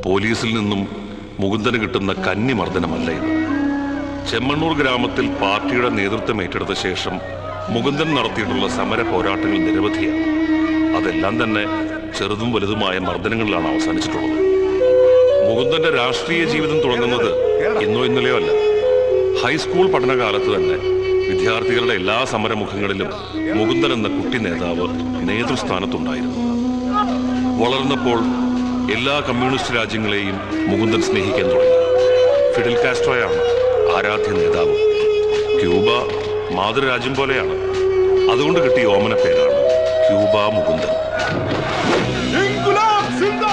പോലീസിൽ നിന്നും മുകുന്ദന് കിട്ടുന്ന കന്നിമർദ്ദനമല്ല ഇത്. ചെമ്മണ്ണൂർ ഗ്രാമത്തിൽ പാർട്ടിയുടെ നേതൃത്വം ഏറ്റെടുത്ത ശേഷം മുകുന്ദൻ നടത്തിയിട്ടുള്ള സമര പോരാട്ടങ്ങൾ നിരവധിയാണ്. അതെല്ലാം തന്നെ ചെറുതും വലുതുമായ മർദ്ദനങ്ങളിലാണ് അവസാനിച്ചിട്ടുള്ളത്. മുകുന്ദന്റെ രാഷ്ട്രീയ ജീവിതം തുടങ്ങുന്നത് ഇന്നോ ഇന്നലെയോ അല്ല. ഹൈസ്കൂൾ പഠനകാലത്ത് തന്നെ വിദ്യാർത്ഥികളുടെ എല്ലാ സമരമുഖങ്ങളിലും മുകുന്ദൻ എന്ന കുട്ടി നേതാവ് നേതൃസ്ഥാനത്തുണ്ടായിരുന്നു. വളർന്നപ്പോൾ എല്ലാ കമ്മ്യൂണിസ്റ്റ് രാജ്യങ്ങളെയും മുകുന്ദൻ സ്നേഹിക്കാൻ തുടങ്ങി. ഫിഡൽ കാസ്ട്രോയാണ് ആരാധ്യ നേതാവ്. ക്യൂബ മാതൃരാജ്യം പോലെയാണ്. അതുകൊണ്ട് കിട്ടിയ ഓമന പേരാണ് ക്യൂബ മുകുന്ദൻ.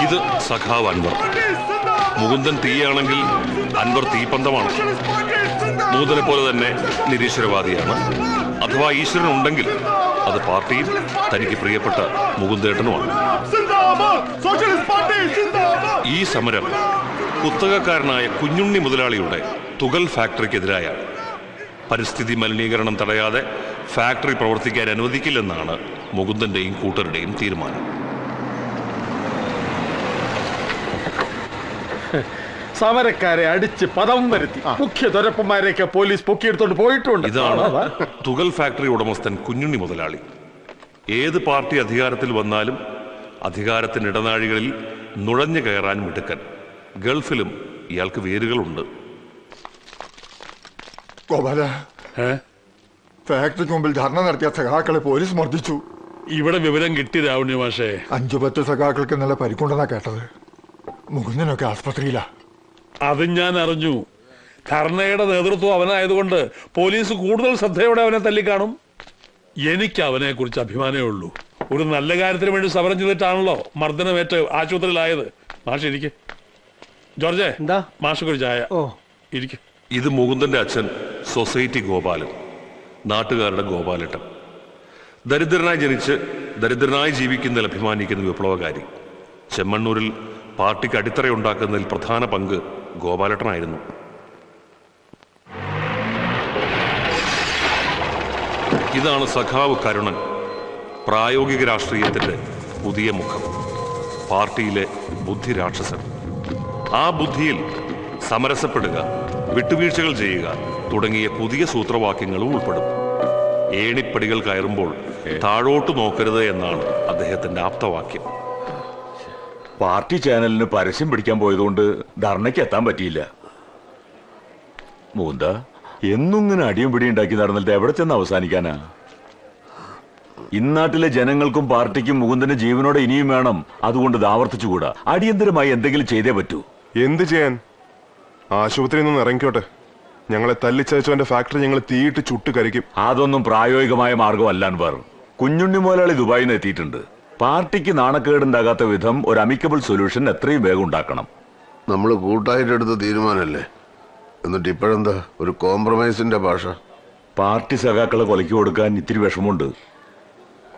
ഇത് സഖാവ് അൻവർ. മുകുന്ദൻ തീയാണെങ്കിൽ അൻവർ തീപ്പന്തമാണ്. നൂതനെ പോലെ തന്നെ നിരീശ്വരവാദിയാണ്. അഥവാ ഈശ്വരൻ ഉണ്ടെങ്കിൽ അത് പാർട്ടിയും തനിക്ക് പ്രിയപ്പെട്ട മുകുന്ദേട്ടനുമാണ്. ഈ സമരം കുത്തകക്കാരനായ കുഞ്ഞുണ്ണി മുതലാളിയുടെ തുകൽ ഫാക്ടറിക്കെതിരായാണ്. പരിസ്ഥിതി മലിനീകരണം തടയാതെ ഫാക്ടറി പ്രവർത്തിക്കാൻ അനുവദിക്കില്ലെന്നാണ് മുകുന്ദന്റെയും കൂട്ടരുടെയും തീരുമാനം. സമരക്കാരെ അടിച്ച് പദം വരുത്തി മുഖ്യ തൊരപ്പന്മാരെയൊക്കെ പോലീസ് പൊക്കിയെടുത്തോണ്ട് പോയിട്ടുണ്ട്. ഇതാണ് തുകൽ ഫാക്ടറി ഉടമസ്ഥൻ കുഞ്ഞുണ്ണി മുതലാളി. ഏത് പാർട്ടി അധികാരത്തിൽ വന്നാലും അധികാരത്തിന്റെ ഇടനാഴികളിൽ നുഴഞ്ഞു കയറാൻ മിടുക്കൻ. ഗൾഫിലും ഇയാൾക്ക് വേരുകളുണ്ട്. ഗോപാല, ഫാക്ടറിക്ക് മുമ്പിൽ ധർണ നടത്തിയ സഖാക്കളെ പോലീസ് മർദ്ദിച്ചു. ഇവിടെ വിവരം കിട്ടി രാവണി മാഷേ. 5-10 സഖാക്കൾക്ക് നല്ല പരിക്കുണ്ടെന്നാ കേട്ടത്. മുകുന്ദനൊക്കെ ആസ്പത്രിയിലാ. അതും ഞാൻ അറിഞ്ഞു. ധർണയുടെ നേതൃത്വം അവനായതുകൊണ്ട് പോലീസ് കൂടുതൽ ശ്രദ്ധയോടെ അവനെ തല്ലിക്കാണും. എനിക്ക് അവനെ കുറിച്ച് അഭിമാനമേ ഉള്ളൂ. ഒരു നല്ല കാര്യത്തിന് വേണ്ടി സമരം ചെയ്തിട്ടാണല്ലോ മർദ്ദനമേറ്റ് ആശുപത്രിയിലായത്. മാഷ് ഇരിക്കെ. ജോർജെ, എന്താ മാഷക്കൊരു ചായ. ഇരിക്കെ. ഇത് മുകുന്ദന്റെ അച്ഛൻ സൊസൈറ്റി ഗോപാലൻ, നാട്ടുകാരുടെ ഗോപാലട്ടൻ. ദരിദ്രനായി ജനിച്ച് ദരിദ്രനായി ജീവിക്കുന്നതിൽ അഭിമാനിക്കുന്ന വിപ്ലവകാരി. ചെമ്മണ്ണൂരിൽ പാർട്ടിക്ക് അടിത്തറയുണ്ടാക്കുന്നതിൽ പ്രധാന പങ്ക് ഗോപാലട്ടനായിരുന്നു. ഇതാണ് സഖാവ് കരുണൻ, പ്രായോഗിക രാഷ്ട്രീയത്തിന്റെ പുതിയ മുഖം, പാർട്ടിയിലെ ബുദ്ധി രാക്ഷസൻ. ആ ബുദ്ധിയിൽ സമരസപ്പെടുക, വിട്ടുവീഴ്ചകൾ ചെയ്യുക തുടങ്ങിയ പുതിയ സൂത്രവാക്യങ്ങളും ഉൾപ്പെടും. ഏണിപ്പടികൾ കയറുമ്പോൾ താഴോട്ട് നോക്കരുത് എന്നാണ് അദ്ദേഹത്തിന്റെ ആപ്തവാക്യം. പാർട്ടി ചാനലിന് പരസ്യം പിടിക്കാൻ പോയതുകൊണ്ട് ധർണയ്ക്ക് എത്താൻ പറ്റിയില്ല. മൂന്ത എന്നിങ്ങനെ അടിയും പിടിയും ഉണ്ടാക്കി നടന്നിട്ട് എവിടെ ചെന്ന് അവസാനിക്കാനാ? ഇന്നാട്ടിലെ ജനങ്ങൾക്കും പാർട്ടിക്കും മുകുന്ദന്റെ ജീവനോടെ ഇനിയും വേണം. അതുകൊണ്ട് ഇത് ആവർത്തിച്ചുകൂടാ. അടിയന്തരമായി എന്തെങ്കിലും ചെയ്തേ പറ്റൂ. എന്ത് ചെയ്യാൻ? ആശുപത്രിയിൽ നിന്ന് ഇറങ്ങിക്കോട്ടെ. ഞങ്ങളെ തല്ലിച്ചവന്റെ ഫാക്ടറി ഞങ്ങൾ തീയിട്ട് ചുട്ട് കരിക്കും. അതൊന്നും പ്രായോഗികമായ മാർഗമല്ല അൻവർ. കുഞ്ഞുണ്ണി മുതലാളി ദുബായിൽ നിന്ന് എത്തിയിട്ടുണ്ട്. പാർട്ടിക്ക് നാണക്കേടുണ്ടാകാത്ത വിധം ഒരു അമിക്കബിൾ സൊല്യൂഷൻ എത്രയും വേഗം ഉണ്ടാക്കണം. നമ്മൾ കൂട്ടായിട്ടെടുത്ത തീരുമാനമല്ലേ, എന്നിട്ട് ഇപ്പോഴെന്താ ഒരു കോംപ്രമൈസിന്റെ ഭാഷ? പാർട്ടി സഖാക്കളെ കൊലയ്ക്ക് കൊടുക്കാൻ ഇത്തിരി വിഷമമുണ്ട്.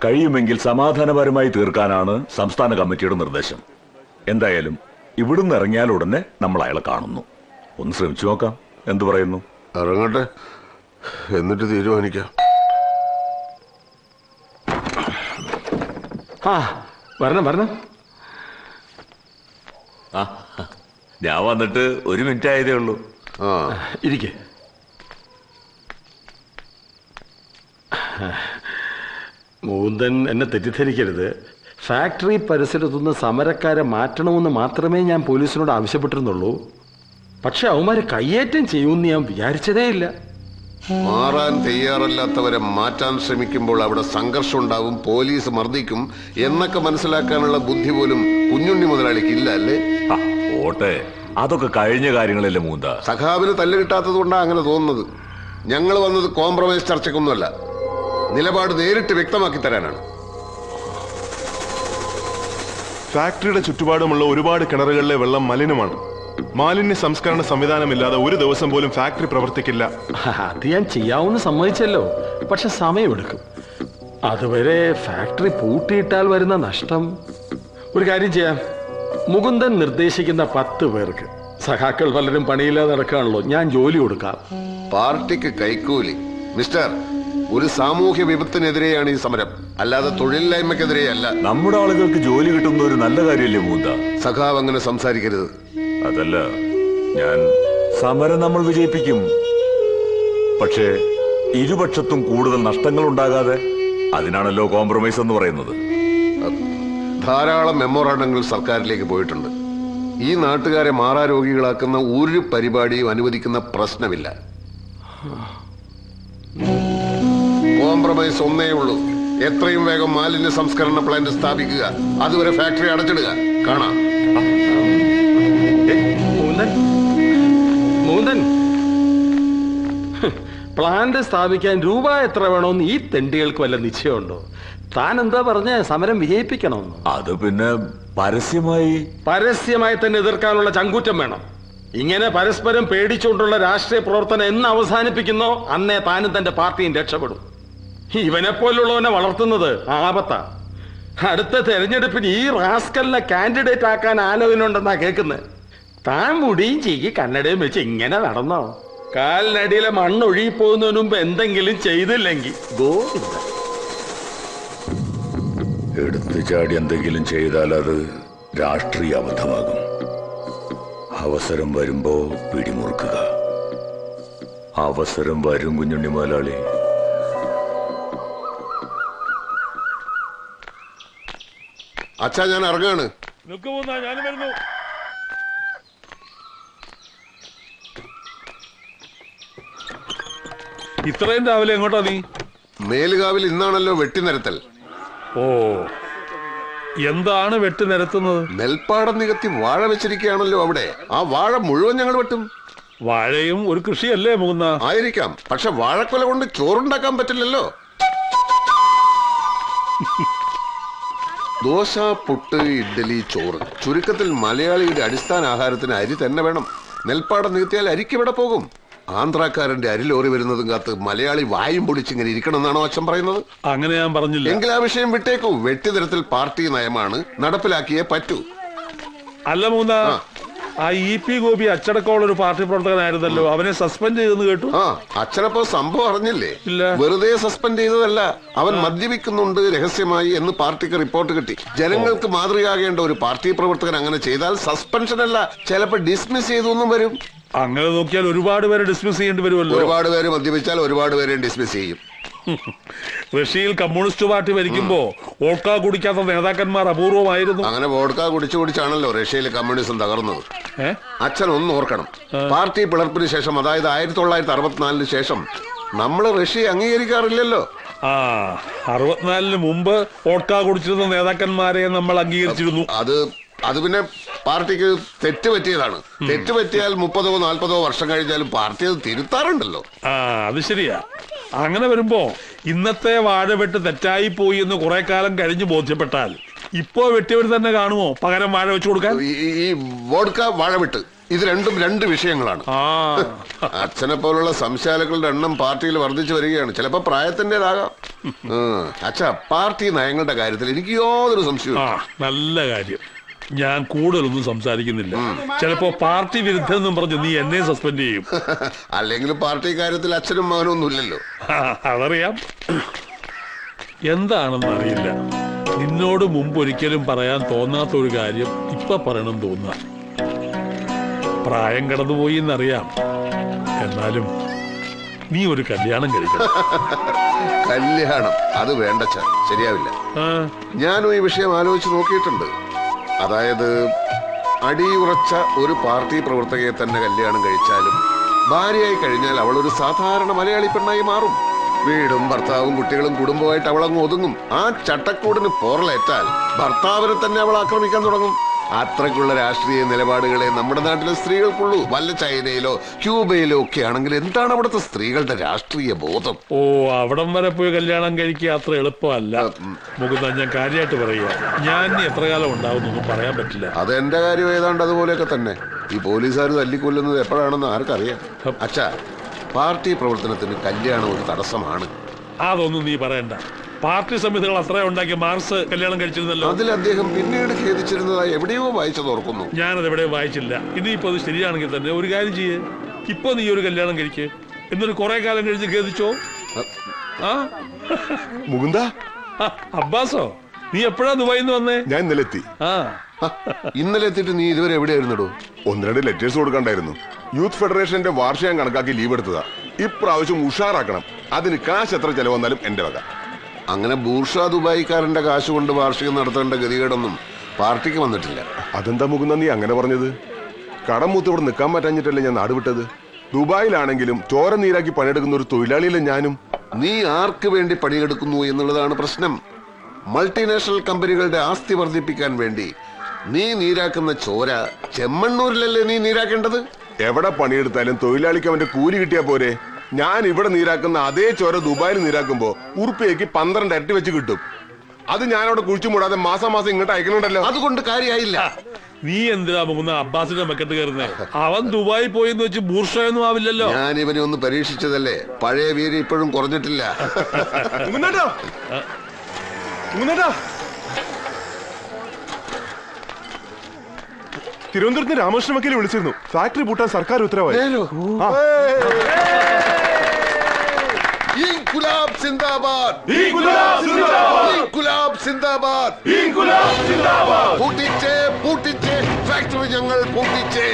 കഴിയുമെങ്കിൽ സമാധാനപരമായി തീർക്കാനാണ് സംസ്ഥാന കമ്മിറ്റിയുടെ നിർദ്ദേശം. എന്തായാലും ഇവിടുന്ന് ഇറങ്ങിയാൽ ഉടനെ നമ്മൾ അയാളെ കാണുന്നു. ഒന്ന് ശ്രമിച്ചു നോക്കാം. എന്തു പറയുന്നു? ഇറങ്ങട്ടെ, എന്നിട്ട് തീരുമാനിക്കാം. വരണം. ഞാൻ വന്നിട്ട് 1 മിനിറ്റ് ആയതേ ഉള്ളൂ. ഇരിക്കെ. മുകുന്ദൻ എന്നെ തെറ്റിദ്ധരിക്കരുത്. ഫാക്ടറി പരിസരത്തുനിന്ന് സമരക്കാരെ മാറ്റണമെന്ന് മാത്രമേ ഞാൻ പോലീസിനോട് ആവശ്യപ്പെട്ടിരുന്നുള്ളൂ. പക്ഷെ അവന്മാര് കയ്യേറ്റം ചെയ്യുമെന്ന് ഞാൻ വിചാരിച്ചതേ ഇല്ല. മാറാൻ തയ്യാറല്ലാത്തവരെ മാറ്റാൻ ശ്രമിക്കുമ്പോൾ അവിടെ സംഘർഷം ഉണ്ടാവും, പോലീസ് മർദ്ദിക്കും എന്നൊക്കെ മനസ്സിലാക്കാനുള്ള ബുദ്ധി പോലും കുഞ്ഞുണ്ണി മുതലാളിക്ക് ഇല്ല അല്ലേ? ഓട്ടെ, അതൊക്കെ കഴിഞ്ഞ കാര്യങ്ങളല്ലേ മൂന്ത. സഖാവിന് തല്ല് കിട്ടാത്തത് കൊണ്ടാണ് അങ്ങനെ തോന്നുന്നത്. ഞങ്ങൾ വന്നത് കോംപ്രമൈസ് ചർച്ചയ്ക്കൊന്നുമല്ല, നിലപാട് നേരിട്ട് വ്യക്തമാക്കി തരാനാണ്. ഫാക്ടറിയുടെ ചുറ്റുപാടുമുള്ള ഒരുപാട് കിണറുകളിലെ വെള്ളം മലിനമാണ്. മാലിന്യ സംസ്കരണ സംവിധാനമില്ലാതെ ഒരു ദിവസം പോലും ഫാക്ടറി പ്രവർത്തിക്കില്ല. അത് ഞാൻ ചെയ്യാവുന്ന സമ്മതിച്ചല്ലോ, പക്ഷെ സമയമെടുക്കും. അതുവരെ ഫാക്ടറി പൂട്ടിയിട്ടാൽ വരുന്ന നഷ്ടം. ഒരു കാര്യം ചെയ്യാം, മുകുന്ദൻ നിർദ്ദേശിക്കുന്ന 10 പേർക്ക്, സഖാക്കൾ പലരും പണിയില്ലാതെ നടക്കുകയാണല്ലോ, ഞാൻ ജോലി കൊടുക്കാം. പാർട്ടിക്ക് കൈക്കൂലി മിസ്റ്റർ. ഒരു സാമൂഹ്യ വിപത്തിനെതിരെയാണ് ഈ സമരം, അല്ലാതെ തൊഴിലില്ലായ്മക്കെതിരെയല്ല. നമ്മുടെ ആളുകൾക്ക് ജോലി കിട്ടുന്ന ഒരു നല്ല കാര്യമല്ലേ മൂന്ത. സഖാവ് അങ്ങനെ സംസാരിക്കരുത്. അതല്ല, ഞാൻ സമരം നമ്മൾ വിജയിപ്പിക്കും. പക്ഷേ ഇരുപക്ഷത്തും കൂടുതൽ നഷ്ടങ്ങൾ ഉണ്ടാകാതെ, അതിനാണല്ലോ കോംപ്രമൈസ് എന്ന് പറയുന്നത്. ധാരാളം മെമ്മോറാണ്ടങ്ങൾ സർക്കാരിലേക്ക് പോയിട്ടുണ്ട്. ഈ നാട്ടുകാരെ മാറാരോഗികളാക്കുന്ന ഒരു പരിപാടിയും അനുവദിക്കുന്ന പ്രശ്നമില്ല. കോംപ്രമൈസ് ഒന്നേ ഉള്ളൂ. എത്രയും വേഗം മാലിന്യ സംസ്കരണ പ്ലാന്റ് സ്ഥാപിക്കുക. അതുവരെ ഫാക്ടറി അടച്ചിടുക. കാണാം. പ്ലാന്റ് സ്ഥാപിക്കാൻ രൂപ എത്ര വേണമെന്ന് ഈ തെണ്ടികൾക്ക് വല്ല നിശ്ചയമുണ്ടോ? താൻ എന്താ പറഞ്ഞ സമരം വിജയിപ്പിക്കണമെന്ന്? അത് പിന്നെ പരസ്യമായി തന്നെ എതിർക്കാനുള്ള ചങ്കൂറ്റം വേണം. ഇങ്ങനെ പരസ്പരം പേടിച്ചുകൊണ്ടുള്ള രാഷ്ട്രീയ പ്രവർത്തനം എന്ന് അവസാനിപ്പിക്കുന്നോ അന്നേ താനും തന്റെ പാർട്ടിയും രക്ഷപ്പെടും. ഇവനെ പോലുള്ളവനെ വളർത്തുന്നത് ആപത്താ. അടുത്ത തെരഞ്ഞെടുപ്പിന് ഈ റാസ്കലിനെ കാൻഡിഡേറ്റ് ആക്കാൻ ആലോചനയുണ്ടെന്നാ കേൾക്കുന്നത്. താൻ മുടിയും ചീക്കി കണ്ണടയും വെച്ച് ഇങ്ങനെ നടന്നോ? കാലിനടിയിലെ മണ്ണൊഴുകി പോകുന്നതിന് മുമ്പ് എന്തെങ്കിലും ചെയ്തില്ലെങ്കിൽ ഗോവിന്ദ. എടുത്തു ചാടി എന്തെങ്കിലും ചെയ്താൽ അത് രാഷ്ട്രീയ അബദ്ധമാകും. അവസരം വരുമ്പോ പിടിമുറുക്കുക. അവസരം വരും കുഞ്ഞുണ്ണി മുതലാളി. അച്ഛാ, ഞാൻ ഇറങ്ങാണ്. ഞാനും വരുന്നു. ഇത്രയും രാവിലെ എങ്ങോട്ടാ നീ? മേലുകാവിൽ ഇന്നാണല്ലോ വെട്ടിനിരത്തൽ. ഓ, എന്താണ് വെട്ടി നിരത്തുന്നത്? നെൽപ്പാടം നികത്തി വാഴ വെച്ചിരിക്കുകയാണല്ലോ അവിടെ. ആ വാഴ മുഴുവൻ ഞങ്ങൾ വെട്ടും. വാഴയും ഒരു കൃഷിയല്ലേ മുകുന്ന? ആയിരിക്കാം, പക്ഷെ വാഴക്കൊല കൊണ്ട് ചോറുണ്ടാക്കാൻ പറ്റില്ലല്ലോ. ദോശ, പുട്ട്, ഇഡ്ഡലി, ചോറ്, ചുരുക്കത്തിൽ മലയാളിയുടെ അടിസ്ഥാന ആഹാരത്തിന് അരി തന്നെ വേണം. നെൽപ്പാടം നികത്തിയാൽ അരിക്ക് ഇവിടെ പോകും. ആന്ധ്രാക്കാരന്റെ അരി ലോറി വരുന്നതും കാത്ത് മലയാളി വായും പൊളിച്ചിങ്ങനെ ഇരിക്കണം എന്നാണോ അച്ഛൻ പറയുന്നത്? അങ്ങനെ ഞാൻ പറഞ്ഞില്ല. എങ്കിൽ ആ വിഷയം വിട്ടേക്കൂ. വെട്ടിനിരത്തിൽ പാർട്ടി നയമാണ്, നടപ്പിലാക്കിയേ പറ്റൂ. അല്ല മൂന്ന, ആ EP ഗോപി അച്ചടക്കമുള്ള ഒരു പാർട്ടി പ്രവർത്തകനായിരുന്നല്ലോ, അവനെ സസ്പെൻഡ് ചെയ്തെന്ന് കേട്ടു. ആ, അച്ഛനപ്പോ സംഭവം അറിഞ്ഞില്ലേ? ഇല്ല. വെറുതെ സസ്പെൻഡ് ചെയ്തതല്ല, അവൻ മദ്യപിക്കുന്നുണ്ട് രഹസ്യമായി എന്ന് പാർട്ടിക്ക് റിപ്പോർട്ട് കിട്ടി. ജനങ്ങൾക്ക് മാതൃകയാകേണ്ട ഒരു പാർട്ടി പ്രവർത്തകൻ അങ്ങനെ ചെയ്താൽ സസ്പെൻഷൻ അല്ല, ചിലപ്പോ ഡിസ്മിസ് ചെയ്തൊന്നും വരും. അങ്ങനെ നോക്കിയാൽ ഒരുപാട് പേരെ ഡിസ്മിസ് ചെയ്യേണ്ടി വരുമല്ലോ. ഒരുപാട് പേര് മദ്യപിച്ചാൽ ഒരുപാട് പേരെ ഡിസ്മിസ് ചെയ്യും. റഷ്യയിൽ കമ്മ്യൂണിസ്റ്റ് പാർട്ടി ഭരിക്കുമ്പോ വോഡ്ക കുടിക്കാത്ത നേതാക്കന്മാർ അപൂർവമായിരുന്നു. അങ്ങനെ വോഡ്ക കുടിച്ചാണല്ലോ റഷ്യയിൽ കമ്മ്യൂണിസം തകർന്നത്. അച്ഛൻ ഒന്ന് ഓർക്കണം, പാർട്ടി പിളർപ്പിന് ശേഷം, അതായത് 1964 ശേഷം നമ്മൾ റഷ്യ അംഗീകരിക്കാറില്ലല്ലോ. 64 മുമ്പ് വോഡ്ക കുടിച്ചിരുന്ന നേതാക്കന്മാരെ നമ്മൾ അംഗീകരിച്ചിരുന്നു. അത് പിന്നെ പാർട്ടിക്ക് തെറ്റ് പറ്റിയതാണ്. തെറ്റ് പറ്റിയാൽ 30 or 40 വർഷം കഴിഞ്ഞാലും പാർട്ടി അത് തിരുത്താറുണ്ടല്ലോ. അത് ശരിയാ. അങ്ങനെ വരുമ്പോ ഇന്നത്തെ വാഴവെട്ട് തെറ്റായി പോയി എന്ന് കുറെ കാലം കഴിഞ്ഞ് ബോധ്യപ്പെട്ടാൽ ഇപ്പോ വെട്ടിയവർ തന്നെ കാണുമോ പകരം വാഴ വെച്ചു കൊടുക്കാൻ? ഈ വോഡ്ക, വാഴവെട്ട്, ഇത് രണ്ടും രണ്ട് വിഷയങ്ങളാണ്. അച്ഛനെ പോലുള്ള സംശയാലുക്കളുടെ എണ്ണം പാർട്ടിയിൽ വർദ്ധിച്ചു വരികയാണ്. ചിലപ്പോ പ്രായത്തിൻ്റെതാകാം. അച്ഛാ, പാർട്ടി നയങ്ങളുടെ കാര്യത്തിൽ എനിക്ക് യാതൊരു സംശയവും. നല്ല കാര്യം. ഞാൻ കൂടുതലൊന്നും സംസാരിക്കുന്നില്ല. ചിലപ്പോ പാർട്ടി വിരുദ്ധം എന്നും പറഞ്ഞു നീ എന്നെ സസ്പെൻഡ് ചെയ്യും. അല്ലെങ്കിലും പാർട്ടി കാര്യത്തിൽ അച്ഛനും മകനും ഒന്നുമില്ലല്ലോ. അതറിയാം. എന്താണെന്ന് അറിയില്ല, നിന്നോട് മുമ്പ് ഒരിക്കലും പറയാൻ തോന്നാത്ത ഒരു കാര്യം ഇപ്പൊ പറയണം തോന്നുക. പ്രായം കടന്നുപോയി എന്നറിയാം, എന്നാലും നീ ഒരു കല്യാണം കഴിക്കണം. കല്യാണം? അത് വേണ്ട, ശരിയാവില്ല. ഞാനും ഈ വിഷയം ആലോചിച്ച് നോക്കിയിട്ടുണ്ട്. അതായത് അടിയുറച്ച ഒരു പാർട്ടി പ്രവർത്തകയെ തന്നെ കല്യാണം കഴിച്ചാലും ഭാര്യയായി കഴിഞ്ഞാൽ അവൾ ഒരു സാധാരണ മലയാളി പെണ്ണായി മാറും. വീടും ഭർത്താവും കുട്ടികളും കുടുംബമായിട്ട് അവളങ്ങ് ഒതുങ്ങും. ആ ചട്ടക്കൂടിന് പോറലേറ്റാൽ ഭർത്താവിനെ തന്നെ അവൾ ആക്രമിക്കാൻ തുടങ്ങും. അത്രയ്ക്കുള്ള രാഷ്ട്രീയ നിലപാടുകളെ നമ്മുടെ നാട്ടിലെ സ്ത്രീകൾക്കുള്ളൂ. വല്ല ചൈനയിലോ ക്യൂബയിലോ ഒക്കെ ആണെങ്കിൽ എന്താണ് അവിടുത്തെ സ്ത്രീകളുടെ രാഷ്ട്രീയ ബോധം? അവിടം വരെ പോയി കല്യാണം കഴിക്കുക അത്ര എളുപ്പമല്ല മുകുന്ദ. ഞാൻ കാര്യമായിട്ട് പറയുക, ഞാൻ എത്ര കാലം ഉണ്ടാവുന്നൊന്നും പറയാൻ പറ്റില്ല. അതെന്റെ കാര്യം ഏതാണ്ട് അതുപോലെയൊക്കെ തന്നെ. ഈ പോലീസുകാർ തല്ലിക്കൊല്ലുന്നത് എപ്പോഴാണെന്ന് ആർക്കറിയാം. അച്ഛാ, പാർട്ടി പ്രവർത്തനത്തിന് കല്യാണം ഒരു തടസ്സമാണ്. അതൊന്നും നീ പറയണ്ട. പാർട്ടി സമിതികൾ അത്ര ഉണ്ടാക്കിയ മാർക്സ് കല്യാണം കഴിച്ചിരുന്നല്ലോ. അതിൽ അദ്ദേഹം പിന്നീട് ഖേദിച്ചിരുന്നതായി എവിടെയോ വായിച്ചത് ഓർക്കുന്നു. ഞാനത് എവിടെയോ വായിച്ചില്ല. ഇനിയിപ്പോ അത് ശരിയാണെങ്കിൽ തന്നെ ഒരു കാര്യം ചെയ്യേ, ഇപ്പൊ നീ ഒരു കല്യാണം കഴിക്കേ, എന്നിട്ട് കുറെ കാലം കഴിഞ്ഞ് ഖേദിച്ചോ. മുകുന്ദ, അബ്ബാസോ, നീ എപ്പോഴാ ദുബായിന്ന് വന്നേ? ഞാൻ ഇന്നലെത്തി. ഇന്നലെ എത്തിയിട്ട് നീ ഇതുവരെ എവിടെയായിരുന്നടോ? ഒന്ന് രണ്ട് ലെറ്റേഴ്സ് കൊടുക്കണ്ടായിരുന്നു. യൂത്ത് ഫെഡറേഷന്റെ വാർഷികം കണക്കാക്കി ലീവ് എടുത്തതാ. ഇപ്രാവശ്യം ഉഷാറാക്കണം. അതിന് കാശ് എത്ര ചെലവ് വന്നാലും എന്റെ വക. അങ്ങനെ ബൂർഷാ ദുബായിക്കാരന്റെ കാശ് കൊണ്ട് വാർഷികം നടത്തേണ്ട ഗതികേടൊന്നും പാർട്ടിക്ക് വന്നിട്ടില്ല. അതെന്താ മുകുന്ദ നീ അങ്ങനെ പറഞ്ഞത്? കടം മൂത്ത് ഇവിടെ നിൽക്കാൻ പറ്റാഞ്ഞിട്ടല്ലേ ഞാൻ നാട് വിട്ടത്. ദുബായിലാണെങ്കിലും ചോര നീരാക്കി പണിയെടുക്കുന്ന ഒരു തൊഴിലാളിയിലെ ഞാനും. നീ ആർക്ക് വേണ്ടി പണിയെടുക്കുന്നു എന്നുള്ളതാണ് പ്രശ്നം. മൾട്ടിനാഷണൽ കമ്പനികളുടെ ആസ്തി വർദ്ധിപ്പിക്കാൻ വേണ്ടി നീ നീരാക്കുന്ന ചോര ചെമ്മണ്ണൂരിലല്ലേ നീ നീരാക്കേണ്ടത്? എവിടെ പണിയെടുത്താലും തൊഴിലാളിക്ക് അവന്റെ കൂലി കിട്ടിയാ പോരെ? ഞാൻ ഇവിടെ നീരാക്കുന്ന അതേ ചോര ദുബായിൽ നീരാക്കുമ്പോ ഉറുപ്പിയേക്ക് 12 ഇരട്ടി വെച്ച് കിട്ടും. അത് ഞാൻ അവിടെ കുഴിച്ചു മൂടാതെ മാസം മാസം ഇങ്ങോട്ട് അയക്കണുണ്ടല്ലോ. അതുകൊണ്ട് കാര്യമായില്ല. നീ എന്തിനാ മുകുന്ന അബ്ബാസിന്റെ മെക്കെട്ട് കയറുന്നേ? അവൻ ദുബായി പോയെന്ന് വെച്ച് ബൂർഷയൊന്നും ആവില്ലല്ലോ. ഞാൻ ഇവനെ ഒന്ന് പരീക്ഷിച്ചതല്ലേ. പഴയ വീര് ഇപ്പോഴും കുറഞ്ഞിട്ടില്ല. തിരുവനന്തപുരത്ത് രാമകൃഷ്ണ വക്കീൽ വിളിച്ചിരുന്നു. ഫാക്ടറി പൂട്ടാൻ സർക്കാർ ഉത്തരവായി. ഇൻകുലാബ് സിന്ദാബാദ്, ഇൻകുലാബ് സിന്ദാബാദ്, ഇൻകുലാബ് സിന്ദാബാദ്, ഇൻകുലാബ് സിന്ദാബാദ്. പൂട്ടിച്ചേ പൂട്ടിച്ചേ ഫാക്ടറി ഞങ്ങൾ പൂട്ടിച്ചേ.